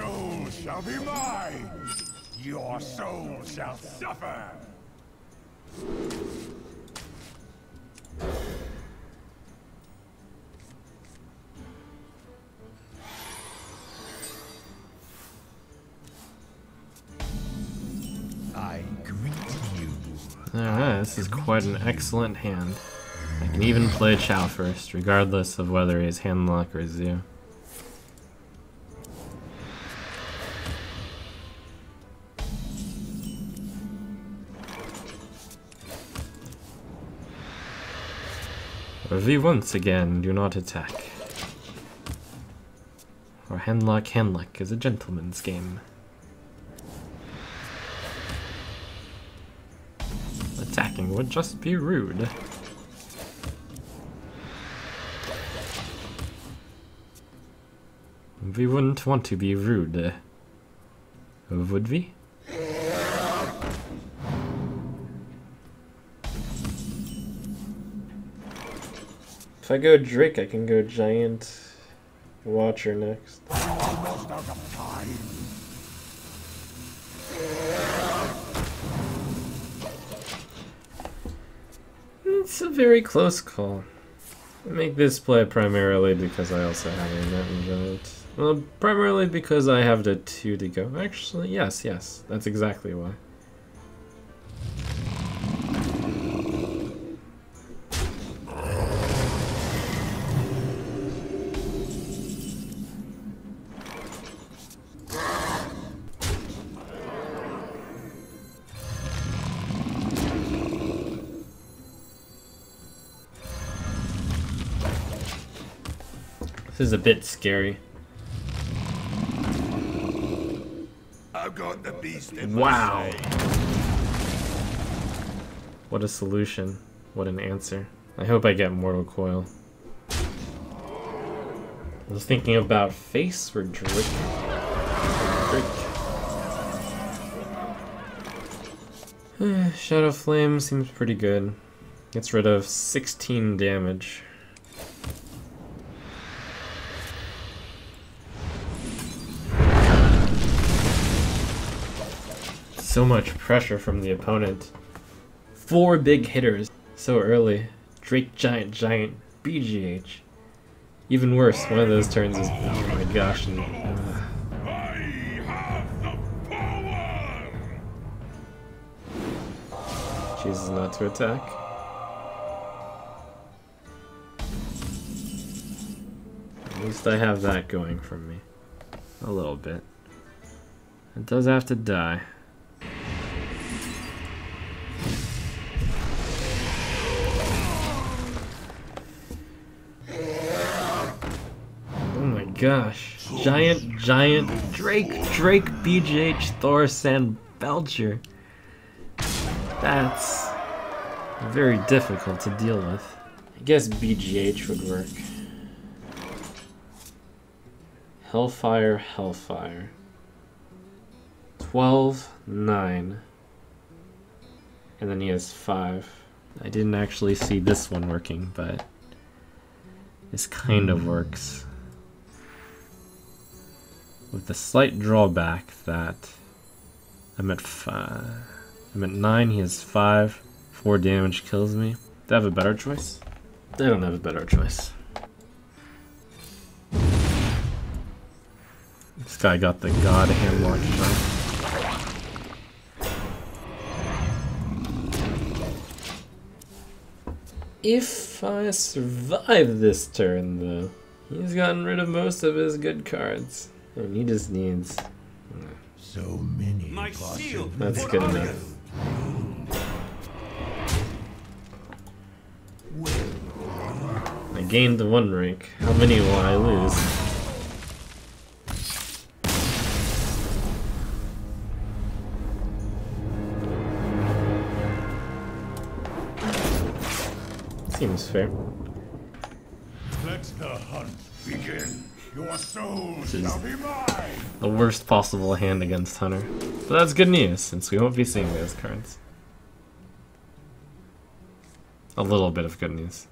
soul shall be mine! Your soul shall suffer! I greet you. Alright, this is quite an excellent hand. I can even play Chow first, regardless of whether he's Handlock or Zoo. We once again do not attack. Or Handlock is a gentleman's game. Attacking would just be rude. We wouldn't want to be rude, would we? If I go Drake, I can go Giant Watcher next. Almost out of time. It's a very close call. I make this play primarily because I also have a Mountain Giant. Well, primarily because I have the 2 to go. Actually, yes, that's exactly why. This is a bit scary. I've got the beast in Wow. my sight. What a solution. What an answer. I hope I get Mortal Coil. I was thinking about face or Drake. Shadow Flame seems pretty good. Gets rid of 16 damage. So much pressure from the opponent. 4 big hitters so early. Drake, Giant, BGH. Even worse, one of those turns is, oh my gosh. I have the power! Chooses not to attack. At least I have that going for me. A little bit. It does have to die. Gosh, Giant, Drake, BGH, Thor, Sand, Belcher. That's very difficult to deal with. I guess BGH would work. Hellfire. 12, 9. And then he has 5. I didn't actually see this one working, but this kind of works. With the slight drawback that I'm at 5. I'm at 9, he has 5. 4 damage kills me. Do I have a better choice? I don't have a better choice. This guy got the God Handlock shot. If I survive this turn, though, he's gotten rid of most of his good cards. And he just needs... So many. That's good enough. I gained 1 rank. How many will I lose? Seems fair. Let the hunt begin. Your soul shall be mine. The worst possible hand against Hunter. But that's good news, since we won't be seeing those cards. A little bit of good news.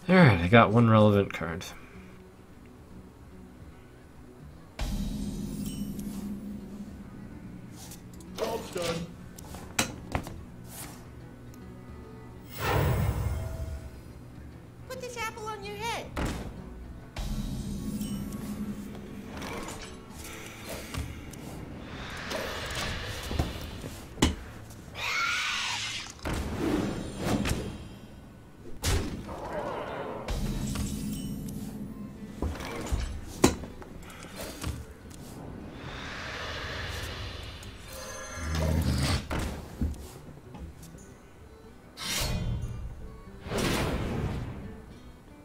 Alright, I got 1 relevant card. son. Put this apple on your head.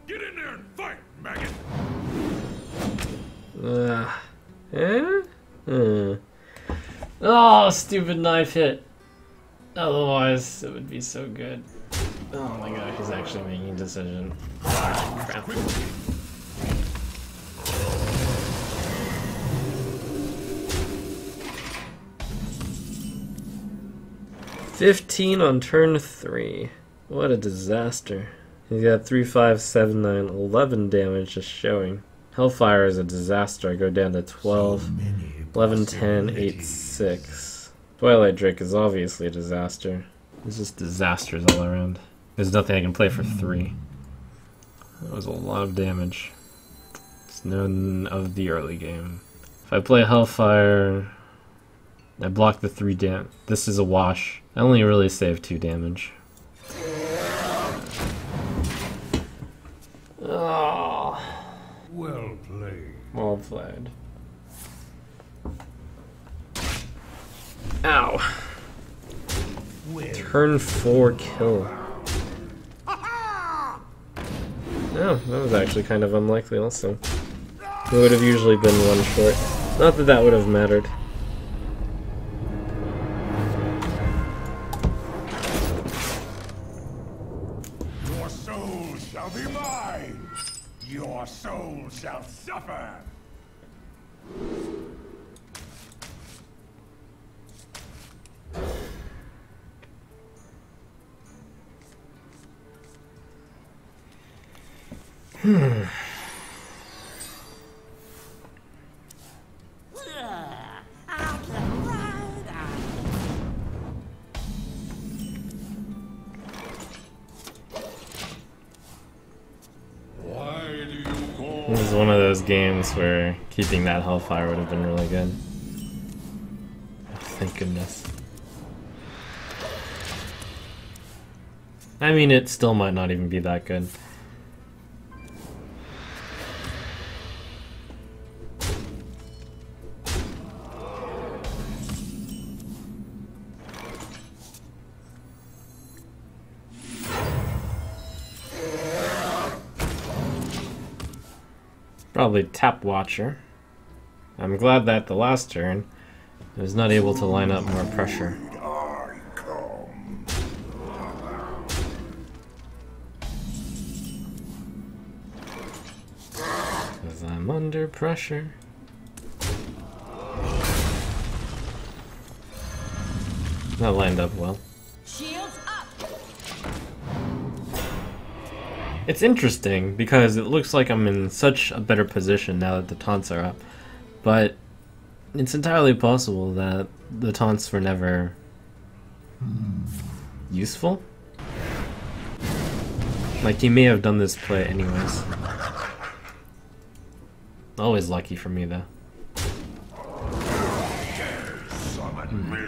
Get in there and fight, maggot. Oh, stupid knife hit. Otherwise, it would be so good. Oh my god, he's actually making a decision. Crap. $15 on turn 3. What a disaster. He's got 3, 5, 7, 9, 11 damage just showing. Hellfire is a disaster. I go down to 12, 11, 10, 8, 6. Twilight Drake is obviously a disaster. It's just disasters all around. There's nothing I can play for 3. That was a lot of damage. It's none of the early game. If I play Hellfire, I block the 3 damage. This is a wash. I only really save 2 damage. Oh. Well played. Well played. Ow. Turn 4 kill. Oh, that was actually kind of unlikely also. It would have usually been 1 short. Not that that would have mattered. Your soul shall be mine. Your soul shall suffer. This is one of those games where keeping that Hellfire would have been really good. Thank goodness. I mean, it still might not even be that good. Probably Tap Watcher. I'm glad that the last turn I was not able to line up more pressure. I come. Because I'm under pressure. That lined up well. Shields up. It's interesting because it looks like I'm in such a better position now that the taunts are up. But it's entirely possible that the taunts were never useful. Like, he may have done this play anyways. Always lucky for me though. Summon me.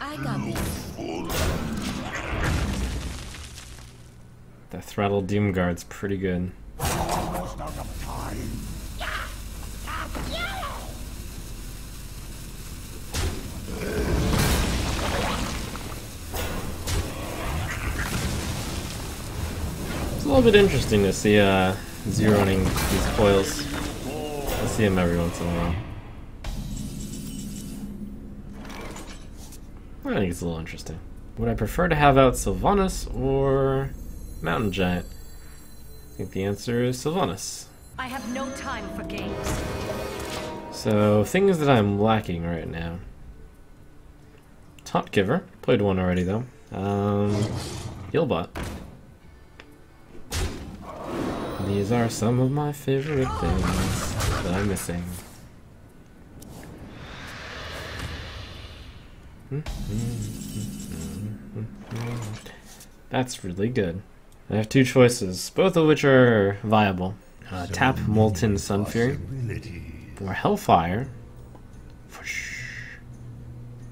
I got this. The Throttle Doomguard's pretty good. Almost out of time. It's a little bit interesting to see zeroing these coils. I see them every once in a while. I think it's a little interesting. Would I prefer to have out Sylvanas or Mountain Giant? I think the answer is Sylvanas. I have no time for games. So, things that I'm lacking right now. Taunt Giver. Played one already though. Healbot. These are some of my favorite things that I'm missing. That's really good. I have two choices, both of which are viable. Tap Molten Sunfury or Hellfire.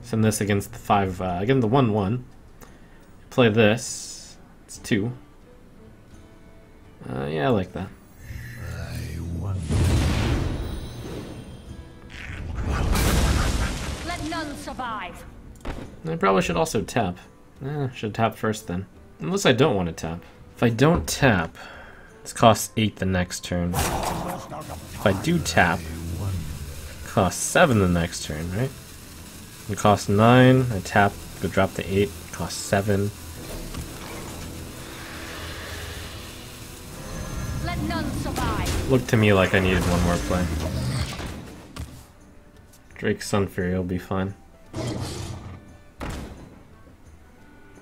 Send this against the 5, again the 1/1. Play this. It's 2. Yeah, I like that. Let none survive. I probably should also tap. Should tap first then. Unless I don't want to tap. If I don't tap, this costs 8 the next turn. If I do tap, it costs 7 the next turn, right? It costs 9, I tap, go drop to 8, costs 7. Let none survive. Looked to me like I needed one more play. Drake Sunfury will be fine.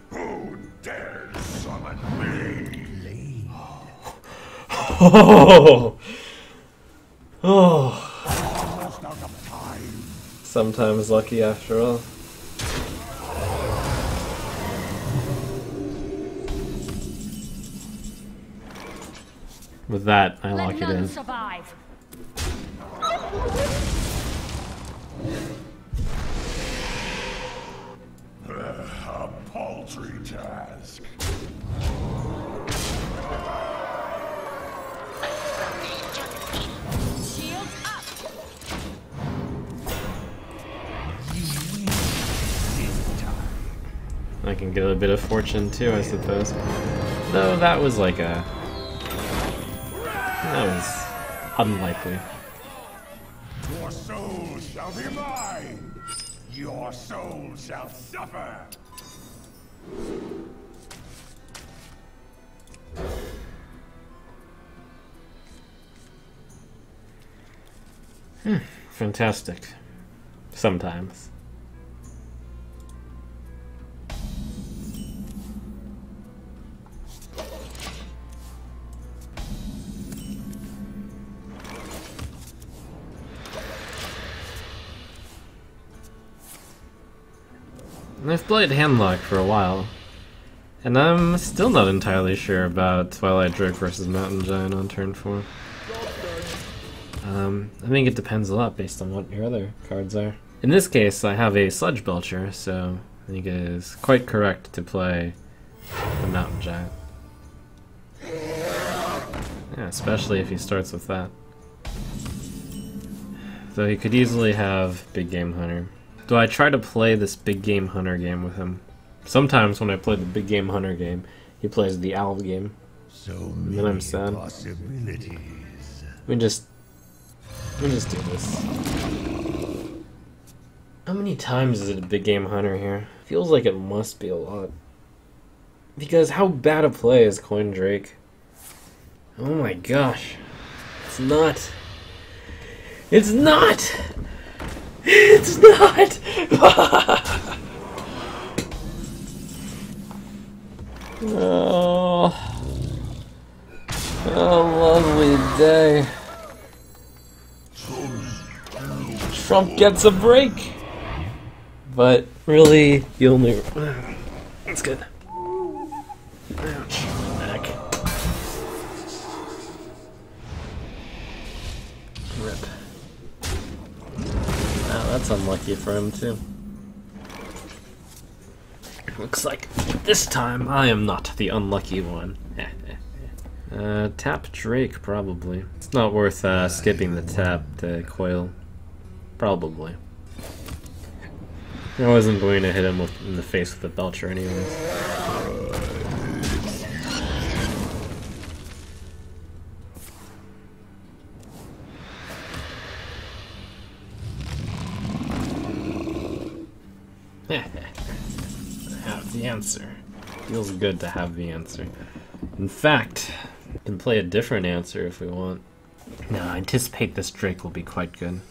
Who dares summon me? Oh! Oh! Sometimes lucky after all. With that, I lock it Let none in. survive. A paltry task. Shields up. I can get a bit of fortune too, I suppose. Though that was like a... That was unlikely. Your soul shall be mine. Your soul shall suffer. Fantastic. Sometimes. I've played Handlock for a while, and I'm still not entirely sure about Twilight Drake versus Mountain Giant on turn 4. I think it depends a lot based on what your other cards are. In this case, I have a Sludge Belcher, so I think it is quite correct to play the Mountain Giant. Yeah, especially if he starts with that. Though he could easily have Big Game Hunter. Do I try to play this Big Game Hunter game with him? Sometimes when I play the Big Game Hunter game, he plays the Owl game. So And then I'm sad. possibilities. Let me just do this. How many times is it a Big Game Hunter here? Feels like it must be a lot. Because how bad a play is Coin Drake? Oh my gosh. It's not. It's not! It's not! Oh. Oh, lovely day. Trump gets a break! But really, you only... That's good. Ouch. Back. Rip. Oh, that's unlucky for him, too. Looks like this time I am not the unlucky one. Tap Drake, probably. It's not worth skipping the tap to coil. Probably. I wasn't going to hit him in the face with the Belcher anyways. I have the answer. Feels good to have the answer. In fact, we can play a different answer if we want. No, I anticipate this Drake will be quite good.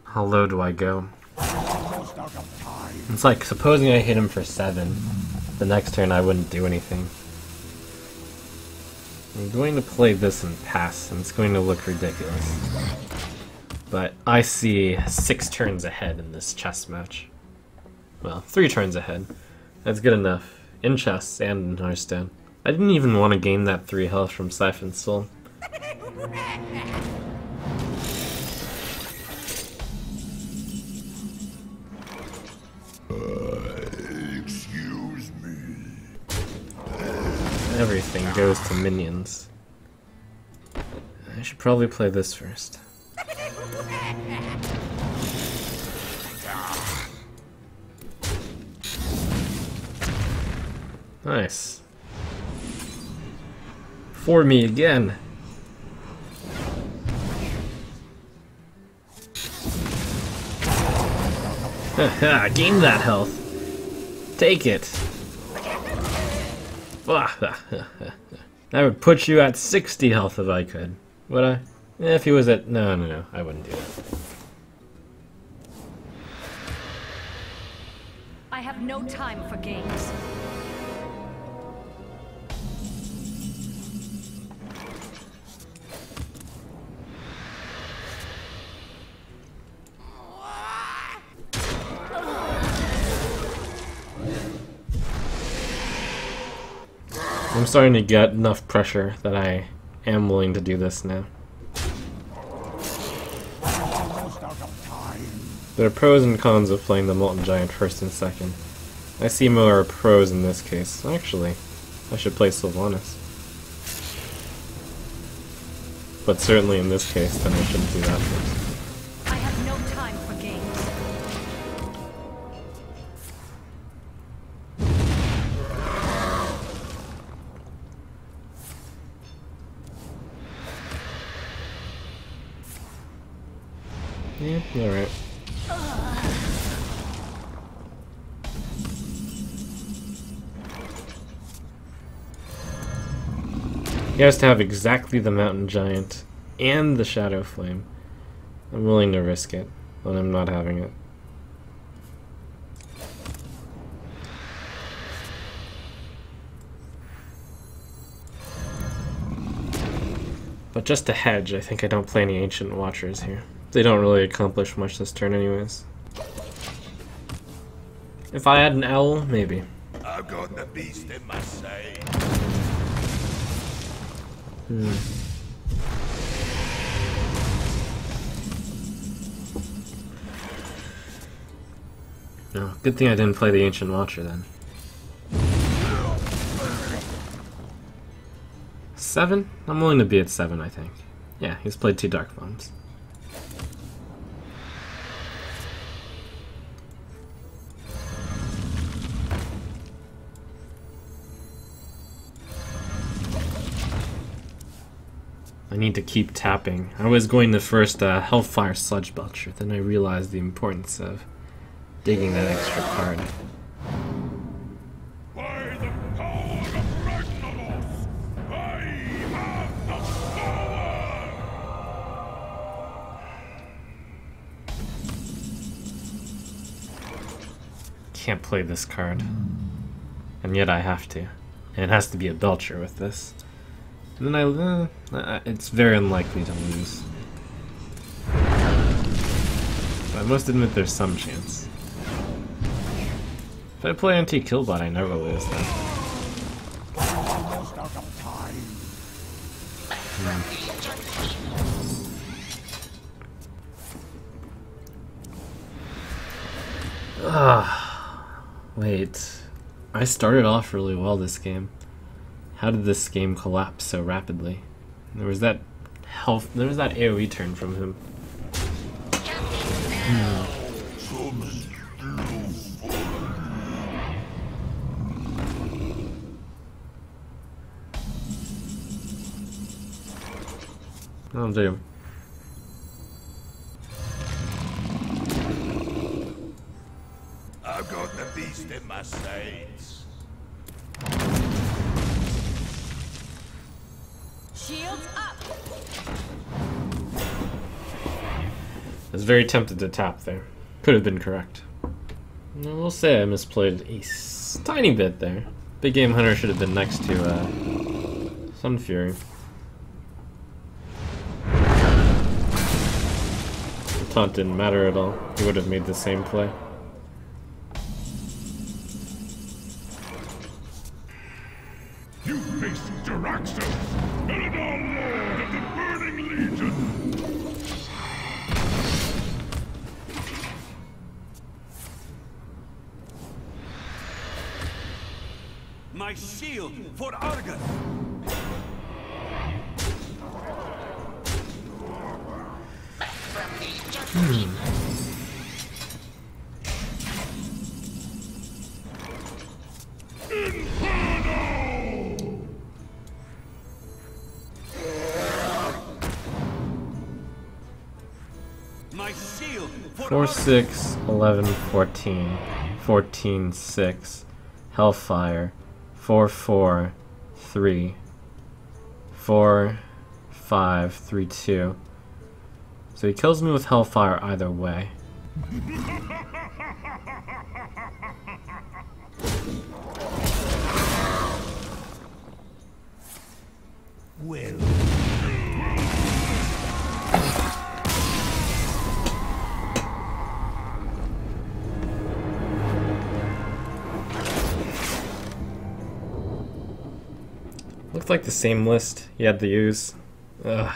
How low do I go? Almost out of time. It's like, supposing I hit him for 7, the next turn I wouldn't do anything. I'm going to play this and pass, and it's going to look ridiculous. But I see 6 turns ahead in this chess match. Well, 3 turns ahead. That's good enough. In chess and in Hearthstone. I didn't even want to gain that 3 health from Siphon's Soul. Excuse me. Everything goes to minions. I should probably play this first. Nice. For me again. Haha, gain that health. Take it. I would put you at 60 health if I could. Would I? If he was at... No, I wouldn't do that. I have no time for games. I'm starting to get enough pressure that I am willing to do this now. There are pros and cons of playing the Molten Giant first and second. I see more pros in this case. Actually, I should play Sylvanas. But certainly in this case, then I shouldn't do that first. I have no time for games. Yeah, alright. He has to have exactly the Mountain Giant and the Shadow Flame. I'm willing to risk it when I'm not having it. But just to hedge, I think I don't play any Ancient Watchers here. They don't really accomplish much this turn anyways. If I had an owl, maybe. I've got the beast in my sight. No, good thing I didn't play the Ancient Watcher then. 7? I'm willing to be at 7, I think. Yeah, he's played 2 Dark Bombs. I need to keep tapping. I was going to first Hellfire Sludge Belcher, then I realized the importance of digging that extra card. By the power of Ragnaros, I have the power! Can't play this card. And yet I have to. And it has to be a Belcher with this. And then it's very unlikely to lose. But I must admit there's some chance. If I play anti-Killbot, I never lose though. Almost out of time. Wait. I started off really well this game. How did this game collapse so rapidly? There was that AoE turn from him. I'll do. I've got the beast in my sights. Shields up. I was very tempted to tap there. Could have been correct. We'll say I misplayed a tiny bit there. Big Game Hunter should have been next to Sun Fury. The taunt didn't matter at all. He would have made the same play. You face Jaraxxus, Eladon Lord of the Burning Legion! My shield for Argon! My shield for 4, 6, 11, 14. 14, 6. Hellfire. 4, 4, 3. 4, 5, 3, 2. So he kills me with Hellfire either way. Well. Looked like the same list he had to use. Ugh.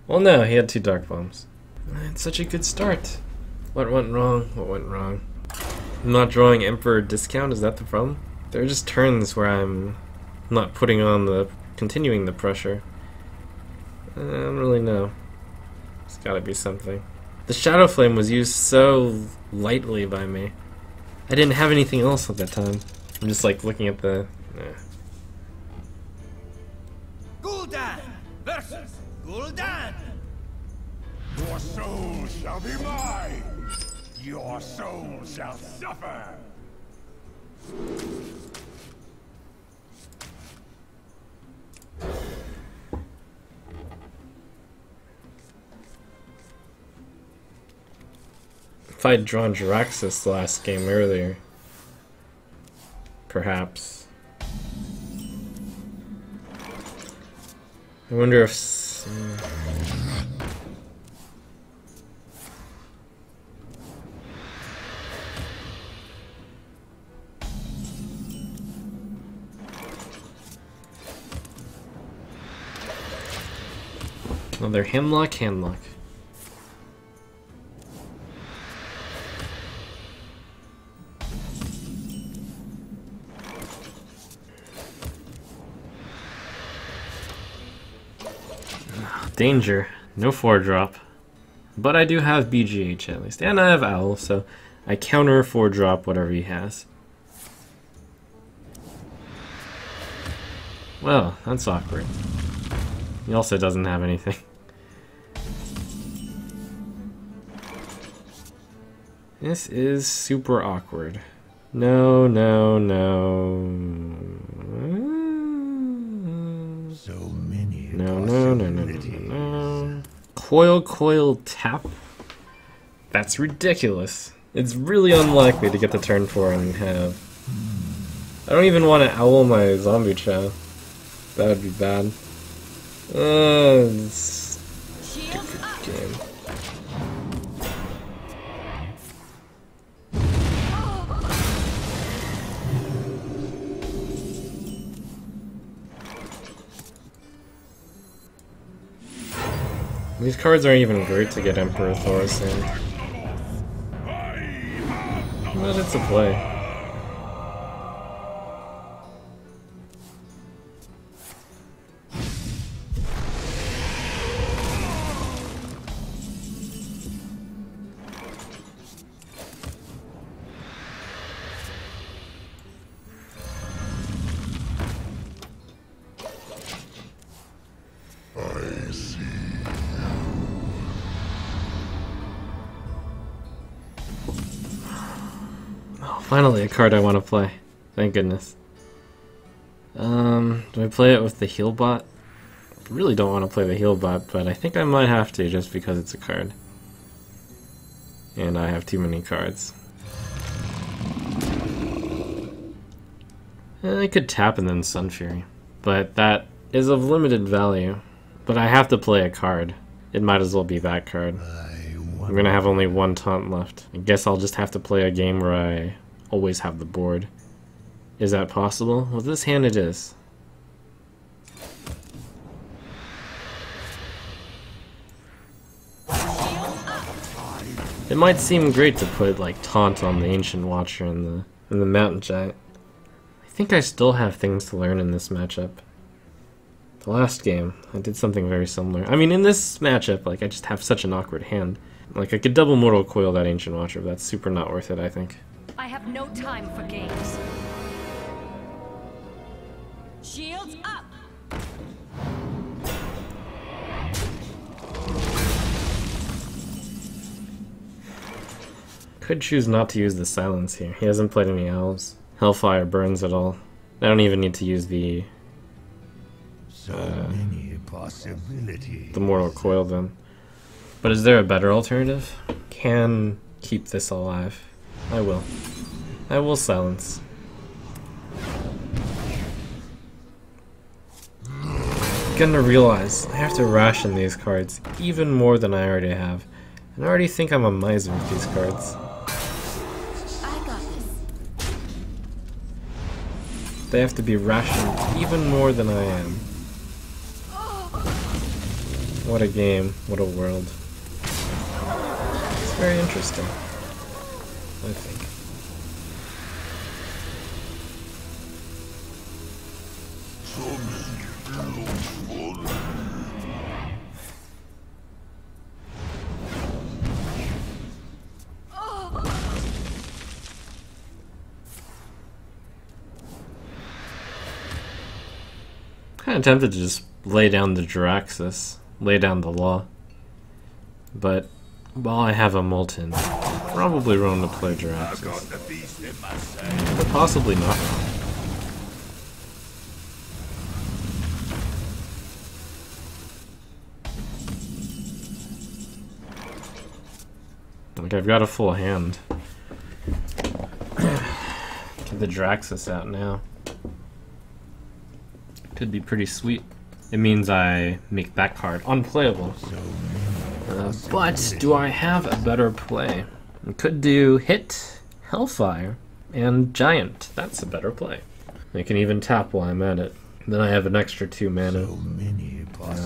Well, no, he had 2 Dark Bombs. It's such a good start. What went wrong? What went wrong? I'm not drawing Emperor discount, is that the problem? There are just turns where I'm not putting on the... continuing the pressure. I don't really know. There's gotta be something. The Shadow Flame was used so lightly by me. I didn't have anything else at that time. I'm just like looking at the... Gul'dan versus Gul'dan! Your soul shall be mine! Your soul shall suffer! If I'd drawn Jaraxxus last game earlier, perhaps. I wonder if... Another Handlock. Danger. No 4-drop. But I do have BGH at least. And I have Owl, so I counter 4-drop whatever he has. Well, that's awkward. He also doesn't have anything. This is super awkward. No. So many. No. Coil tap? That's ridiculous. It's really unlikely to get the turn 4 and have. I don't even want to owl my zombie chow. That would be bad. Stupid game. These cards aren't even great to get Emperor Thoris in. But it's a play. Finally, a card I want to play. Thank goodness. Do I play it with the heal bot? I really don't want to play the heal bot, but I think I might have to just because it's a card. And I have too many cards. I could tap and then Sun Fury, but that is of limited value. But I have to play a card. It might as well be that card. I'm gonna have only one taunt left. I guess I'll just have to play a game where I always have the board. Is that possible? With this hand it is. It might seem great to put like taunt on the Ancient Watcher and the Mountain Giant. I think I still have things to learn in this matchup. The last game, I did something very similar. I mean, in this matchup, like, I just have such an awkward hand. Like, I could double Mortal Coil that Ancient Watcher, but that's super not worth it, I think. I have no time for games. Shields up! Could choose not to use the silence here. He hasn't played any owls. Hellfire burns at all. I don't even need to use the Many possibilities. the Mortal Coil then. But is there a better alternative? Can keep this alive. I will. I will silence. Gonna realize I have to ration these cards even more than I already have. And I already think I'm a miser with these cards. I got this. They have to be rationed even more than I am. What a game, what a world. It's very interesting, I think. Kinda tempted to just lay down the Jiraxis, lay down the Law. But while I have a Molten, probably wrong to play Jiraxis. The beast in my side. But possibly not wrong. Like, I've got a full hand. Get the Jiraxis out now. Could be pretty sweet. It means I make that card unplayable. But do I have a better play? I could do Hit, Hellfire, and Giant. That's a better play. I can even tap while I'm at it. Then I have an extra 2 mana.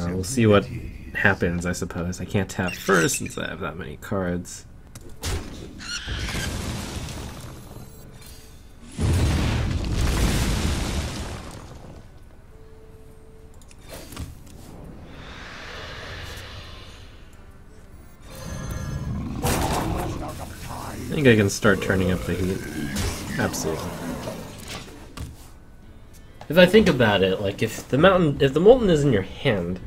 We'll see what happens, I suppose. I can't tap first since I have that many cards. I think I can start turning up the heat. Absolutely. If I think about it, like if the Molten is in your hand,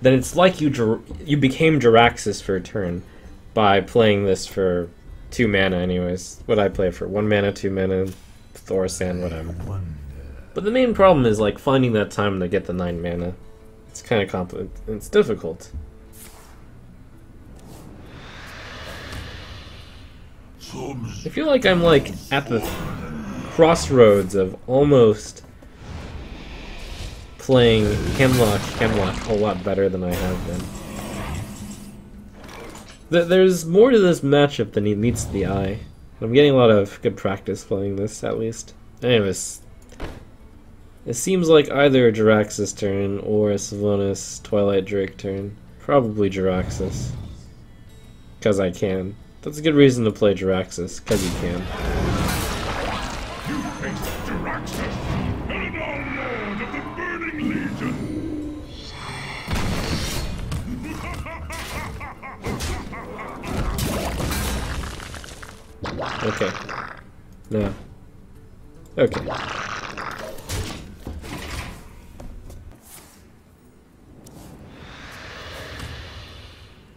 then it's like you became Jiraxis for a turn by playing this for 2 mana anyways. What I play for 1 mana, 2 mana, Thaurissan, whatever. But the main problem is like finding that time to get the 9 mana. It's kind of complicated. It's difficult. I feel like I'm like at the crossroads of almost playing Handlock a lot better than I have been. There's more to this matchup than meets the eye. I'm getting a lot of good practice playing this, at least. Anyways, it seems like either a Jiraxis turn or a Sylvanas Twilight Drake turn. Probably Jiraxis. Because I can. That's a good reason to play Jiraxis, because you can. You face Jiraxis, Eldar Lord of the Burning Legion. Okay. No. Okay.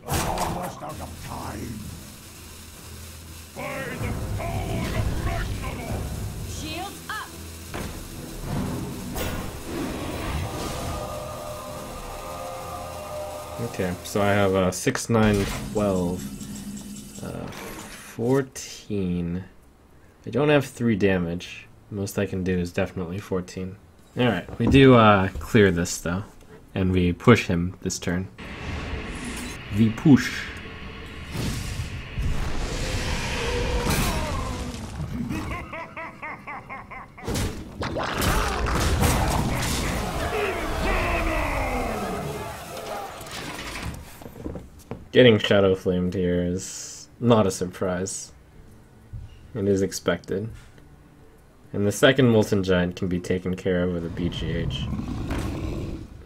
Almost out of time. By the power of Ragnarok! Shields up! Okay, so I have 6, 9, 12, 14. I don't have 3 damage. Most I can do is definitely 14. Alright, we do clear this though. And we push him this turn. We push. Getting Shadow Flamed here is not a surprise. It is expected. And the second Molten Giant can be taken care of with a BGH.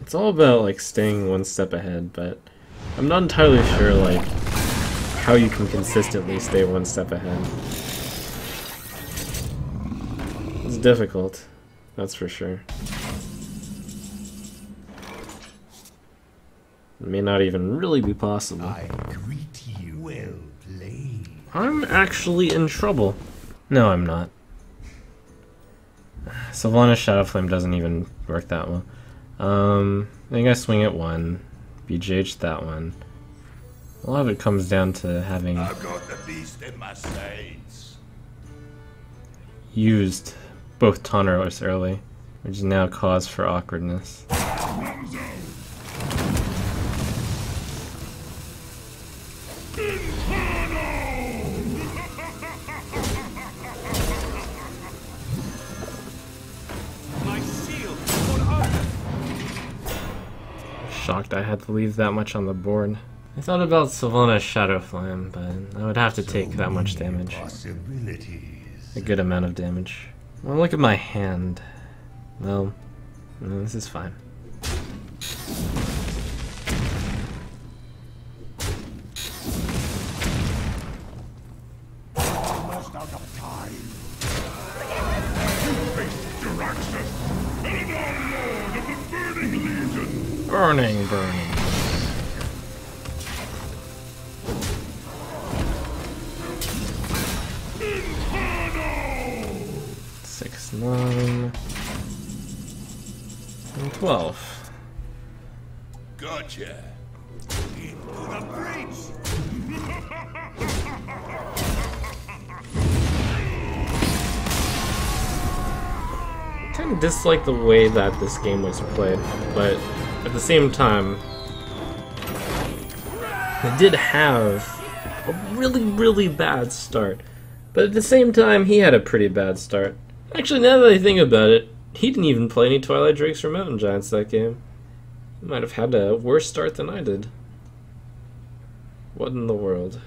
It's all about like staying one step ahead, but I'm not entirely sure like how you can consistently stay one step ahead. It's difficult, that's for sure. It may not even really be possible. I greet you. Well played. I'm actually in trouble. No, I'm not. Sylvanas Shadowflame doesn't even work that well. I think I swing at one, BGH that one. A lot of it comes down to having I've got the beast in my sights. used both Taunters early, which is now cause for awkwardness. My shield for Argus. Shocked I had to leave that much on the board. I thought about Sylvanas Shadowflame, but I would have to take that much damage. Possibilities. A good amount of damage. Well, look at my hand. Well, no, this is fine. Almost out of time. Face Jiraxxus, Eldar Lord of the Burning Legion. Burning. 6, 9, and 12. Gotcha. Into the breach. I kind of dislike the way that this game was played, but at the same time, it did have a really bad start. But at the same time, he had a pretty bad start. Actually, now that I think about it, he didn't even play any Twilight Drakes or Mountain Giants that game. He might have had a worse start than I did. What in the world?